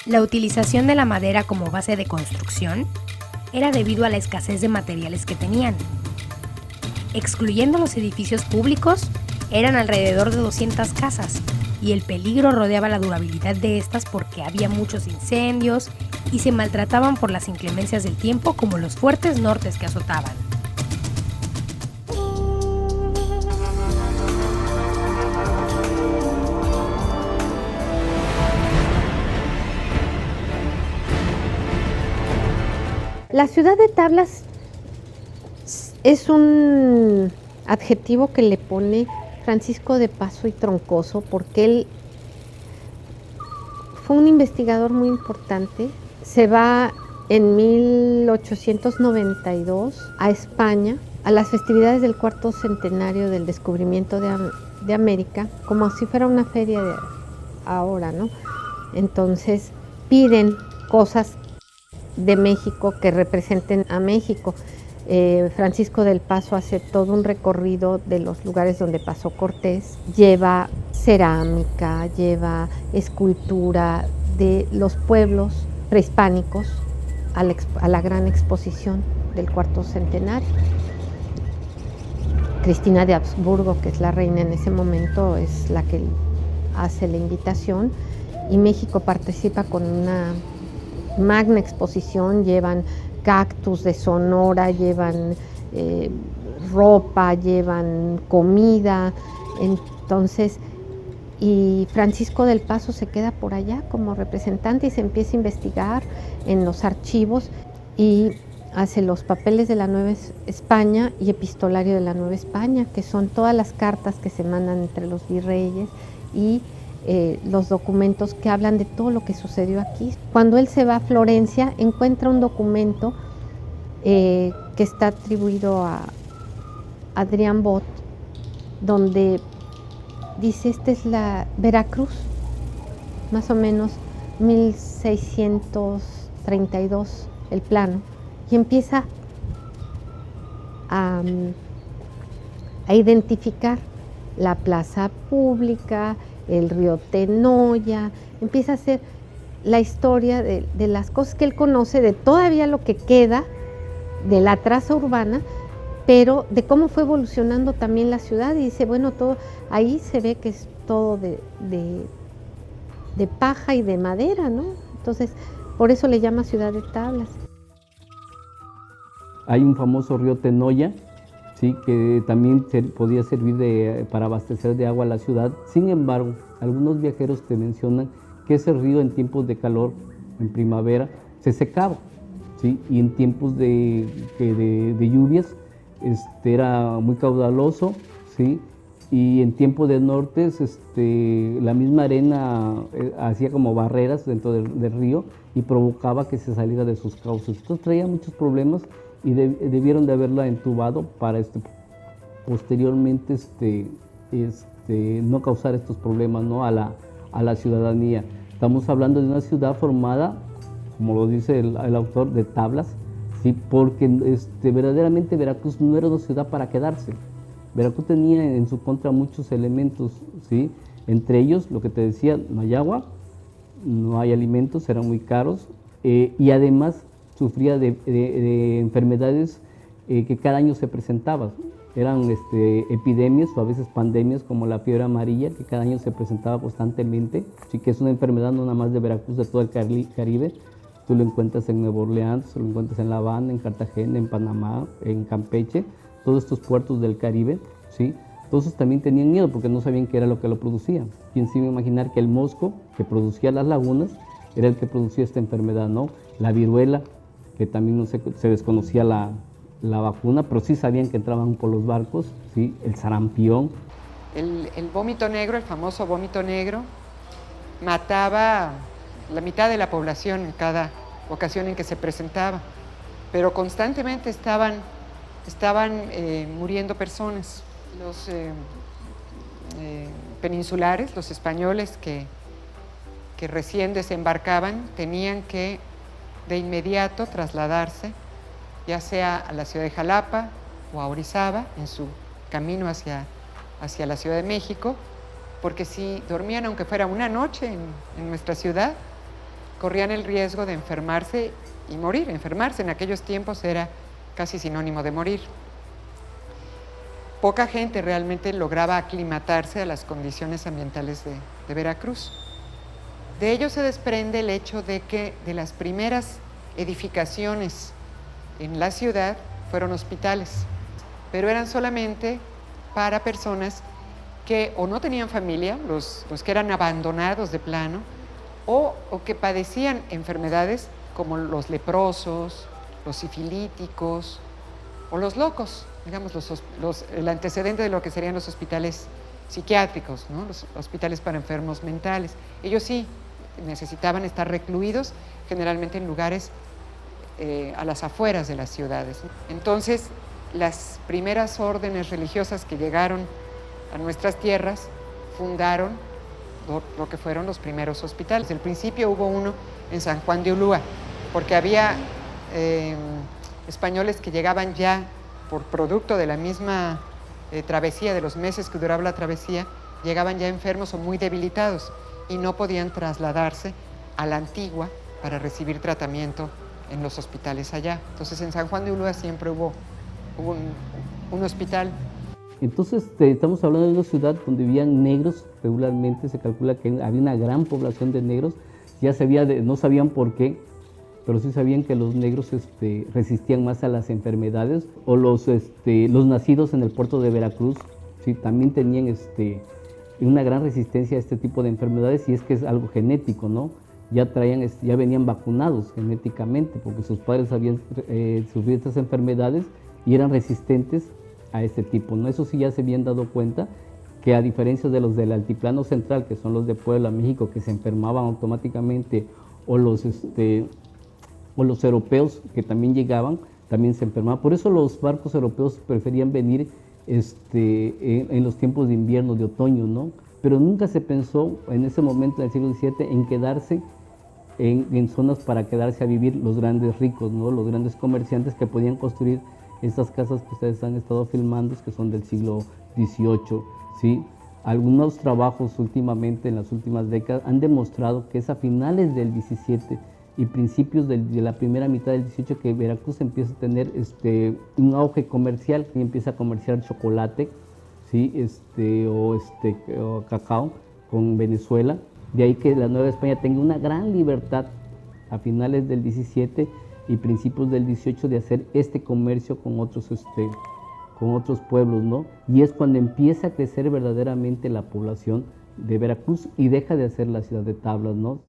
La utilización de la madera como base de construcción era debido a la escasez de materiales que tenían. Excluyendo los edificios públicos, eran alrededor de 200 casas y el peligro rodeaba la durabilidad de estas porque había muchos incendios y se maltrataban por las inclemencias del tiempo como los fuertes nortes que azotaban. La ciudad de tablas es un adjetivo que le pone Francisco de Paso y Troncoso porque él fue un investigador muy importante. Se va en 1892 a España a las festividades del cuarto centenario del descubrimiento de América, como si fuera una feria de ahora, ¿no? Entonces piden cosas de México que representen a México. Francisco del Paso hace todo un recorrido de los lugares donde pasó Cortés, lleva cerámica, lleva escultura de los pueblos prehispánicos a la gran exposición del cuarto centenario. Cristina de Habsburgo, que es la reina en ese momento, es la que hace la invitación y México participa con una magna exposición, llevan cactus de Sonora, llevan ropa, llevan comida, entonces, y Francisco del Paso se queda por allá como representante y se empieza a investigar en los archivos y hace los papeles de la Nueva España y epistolario de la Nueva España, que son todas las cartas que se mandan entre los virreyes y los documentos que hablan de todo lo que sucedió aquí. Cuando él se va a Florencia, encuentra un documento que está atribuido a Adrián Bot, donde dice, esta es la Veracruz, más o menos 1632, el plano, y empieza a identificar la plaza pública, el río Tenoya, empieza a hacer la historia de las cosas que él conoce, de todavía lo que queda de la traza urbana, pero de cómo fue evolucionando también la ciudad, y dice, bueno, todo ahí se ve que es todo de paja y de madera, ¿no? Entonces, por eso le llama Ciudad de Tablas. Hay un famoso río Tenoya, ¿sí?, que también podía servir para abastecer de agua a la ciudad. Sin embargo, algunos viajeros te mencionan que ese río en tiempos de calor, en primavera, se secaba, ¿sí?, y en tiempos de lluvias era muy caudaloso, ¿sí?, y en tiempos de nortes la misma arena hacía como barreras dentro del río y provocaba que se saliera de sus cauces. Entonces traía muchos problemas y debieron de haberla entubado para posteriormente no causar estos problemas, ¿no?, a la ciudadanía. Estamos hablando de una ciudad formada, como lo dice el autor, de tablas, ¿sí?, porque verdaderamente Veracruz no era una ciudad para quedarse. Veracruz tenía en su contra muchos elementos, ¿sí?, entre ellos, lo que te decía, no hay agua, no hay alimentos, eran muy caros, y además sufría de enfermedades que cada año se presentaban. Eran epidemias o a veces pandemias como la fiebre amarilla, que cada año se presentaba constantemente, sí, que es una enfermedad no nada más de Veracruz, de todo el Caribe. Tú lo encuentras en Nueva Orleans, lo encuentras en La Habana, en Cartagena, en Panamá, en Campeche, todos estos puertos del Caribe, ¿sí? Todos también tenían miedo porque no sabían qué era lo que lo producía. ¿Quién se iba a imaginar que el mosco que producía las lagunas era el que producía esta enfermedad, ¿no? La viruela, que también no se desconocía la vacuna, pero sí sabían que entraban por los barcos, ¿sí? El sarampión. El vómito negro, el famoso vómito negro, mataba la mitad de la población en cada ocasión en que se presentaba, pero constantemente estaban muriendo personas. Los peninsulares, los españoles que recién desembarcaban, tenían que de inmediato trasladarse, ya sea a la ciudad de Jalapa o a Orizaba, en su camino hacia la Ciudad de México, porque si dormían, aunque fuera una noche en nuestra ciudad, corrían el riesgo de enfermarse y morir. Enfermarse en aquellos tiempos era casi sinónimo de morir. Poca gente realmente lograba aclimatarse a las condiciones ambientales de Veracruz. De ello se desprende el hecho de que de las primeras edificaciones en la ciudad fueron hospitales, pero eran solamente para personas que o no tenían familia, los que eran abandonados de plano, o que padecían enfermedades como los leprosos, los sifilíticos o los locos, digamos, el antecedente de lo que serían los hospitales psiquiátricos, ¿no? Los hospitales para enfermos mentales. Ellos sí necesitaban estar recluidos, generalmente en lugares a las afueras de las ciudades. Entonces, las primeras órdenes religiosas que llegaron a nuestras tierras fundaron lo que fueron los primeros hospitales. Al principio hubo uno en San Juan de Ulúa, porque había españoles que llegaban ya por producto de la misma travesía, de los meses que duraba la travesía, llegaban ya enfermos o muy debilitados y no podían trasladarse a la Antigua para recibir tratamiento en los hospitales allá. Entonces en San Juan de Ulúa siempre hubo un hospital. Entonces estamos hablando de una ciudad donde vivían negros regularmente. Se calcula que había una gran población de negros. Ya no sabían por qué, pero sí sabían que los negros resistían más a las enfermedades, o los nacidos en el puerto de Veracruz, sí, también tenían una gran resistencia a este tipo de enfermedades, y es que es algo genético, ¿no? Ya venían vacunados genéticamente, porque sus padres habían sufrido estas enfermedades y eran resistentes a este tipo, ¿no? Eso sí ya se habían dado cuenta, que a diferencia de los del altiplano central, que son los de Puebla, México, que se enfermaban automáticamente, o los europeos que también llegaban, también se enfermaban. Por eso los barcos europeos preferían venir en los tiempos de invierno, de otoño, ¿no? Pero nunca se pensó en ese momento del siglo XVII en quedarse en zonas para quedarse a vivir los grandes ricos, ¿no? Los grandes comerciantes que podían construir estas casas que ustedes han estado filmando, que son del siglo XVIII, ¿sí? Algunos trabajos últimamente, en las últimas décadas, han demostrado que es a finales del XVII y principios de la primera mitad del XVIII que Veracruz empieza a tener un auge comercial, y empieza a comerciar chocolate, ¿sí? O cacao con Venezuela. De ahí que la Nueva España tenga una gran libertad a finales del XVII y principios del XVIII de hacer comercio con otros pueblos, ¿no? Y es cuando empieza a crecer verdaderamente la población de Veracruz y deja de ser la ciudad de tablas, ¿no?